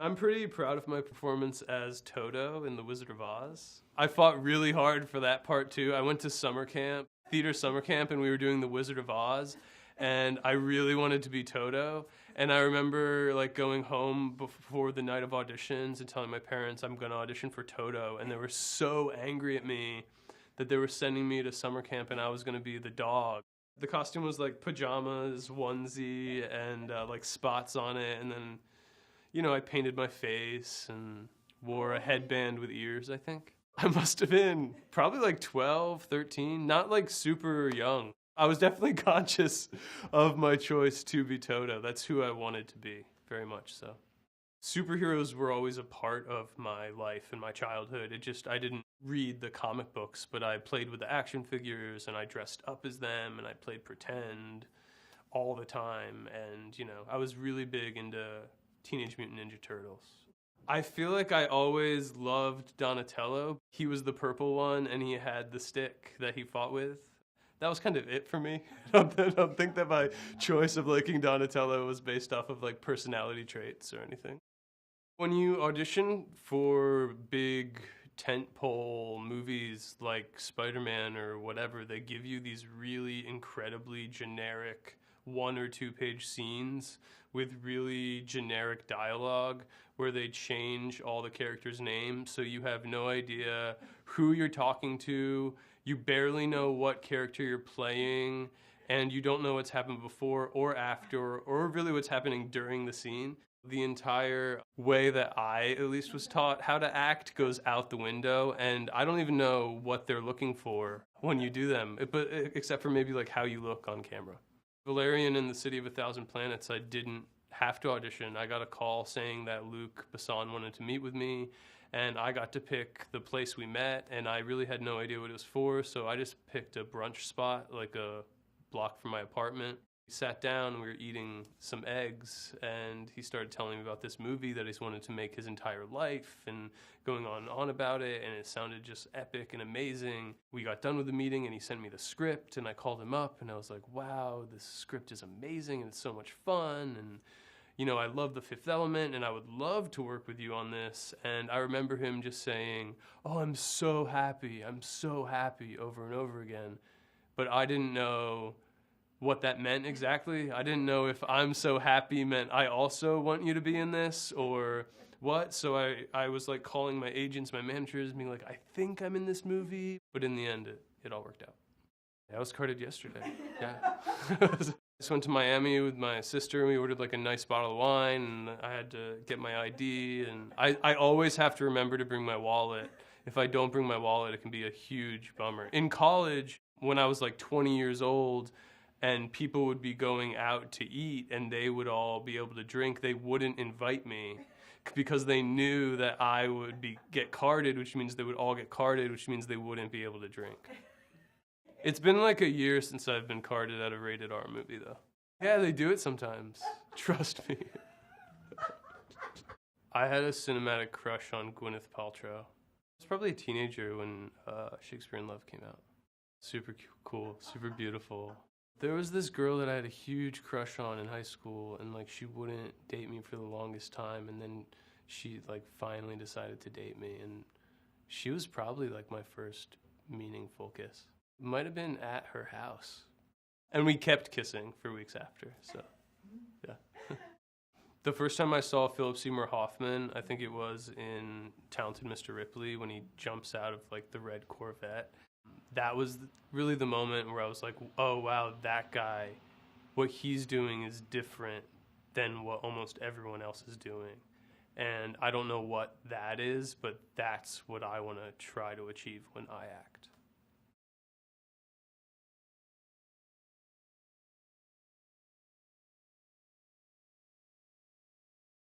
I'm pretty proud of my performance as Toto in The Wizard of Oz. I fought really hard for that part too. I went to summer camp, theater summer camp, and we were doing The Wizard of Oz, and I really wanted to be Toto. And I remember like going home before the night of auditions and telling my parents I'm going to audition for Toto, and they were so angry at me that they were sending me to summer camp and I was going to be the dog. The costume was like pajamas, onesie, and like spots on it, and then I painted my face and wore a headband with ears, I think. I must have been probably like 12, 13, not like super young. I was definitely conscious of my choice to be Toto. That's who I wanted to be, very much so. Superheroes were always a part of my life and my childhood. I didn't read the comic books, but I played with the action figures and I dressed up as them and I played pretend all the time. And, I was really big into Teenage Mutant Ninja Turtles. I feel like I always loved Donatello. He was the purple one and he had the stick that he fought with. That was kind of it for me. I don't think that my choice of liking Donatello was based off of like personality traits or anything. When you audition for big tentpole movies like Spider-Man or whatever, they give you these really incredibly generic 1 or 2 page scenes with really generic dialogue where they change all the characters' names, so you have no idea who you're talking to, you barely know what character you're playing, and you don't know what's happened before or after, or really what's happening during the scene. The entire way that I, at least, was taught how to act goes out the window, and I don't even know what they're looking for when you do them, except for maybe like how you look on camera. Valerian in the City of a Thousand Planets, I didn't have to audition. I got a call saying that Luc Besson wanted to meet with me, and I got to pick the place we met, and I really had no idea what it was for, so I just picked a brunch spot, like a block from my apartment. We sat down, we were eating some eggs, and he started telling me about this movie that he's wanted to make his entire life, and going on and on about it, and it sounded just epic and amazing. We got done with the meeting, and he sent me the script, and I called him up, and I was like, wow, this script is amazing, and it's so much fun, and I love The Fifth Element, and I would love to work with you on this. And I remember him just saying, oh, I'm so happy, over and over again. But I didn't know what that meant exactly. I didn't know if I'm so happy meant I also want you to be in this or what. So I was like calling my agents, my managers, being like, I think I'm in this movie. But in the end, it all worked out. I was carded yesterday. Yeah. I just went to Miami with my sister, and we ordered like a nice bottle of wine, and I had to get my ID, and I always have to remember to bring my wallet. If I don't bring my wallet, it can be a huge bummer. In college, when I was like 20 years old, and people would be going out to eat, and they would all be able to drink, they wouldn't invite me because they knew that I would get carded, which means they would all get carded, which means they wouldn't be able to drink. It's been like a year since I've been carded at a rated R movie, though. Yeah, they do it sometimes. Trust me. I had a cinematic crush on Gwyneth Paltrow. I was probably a teenager when Shakespeare in Love came out. Super cool, super beautiful. There was this girl that I had a huge crush on in high school, and like she wouldn't date me for the longest time, and then she like finally decided to date me, and she was probably like my first meaningful kiss. Might have been at her house. And we kept kissing for weeks after, so, yeah. The first time I saw Philip Seymour Hoffman, I think it was in Talented Mr. Ripley when he jumps out of, like, the red Corvette. That was really the moment where I was like, oh, wow, that guy, what he's doing is different than what almost everyone else is doing. And I don't know what that is, but that's what I want to try to achieve when I act.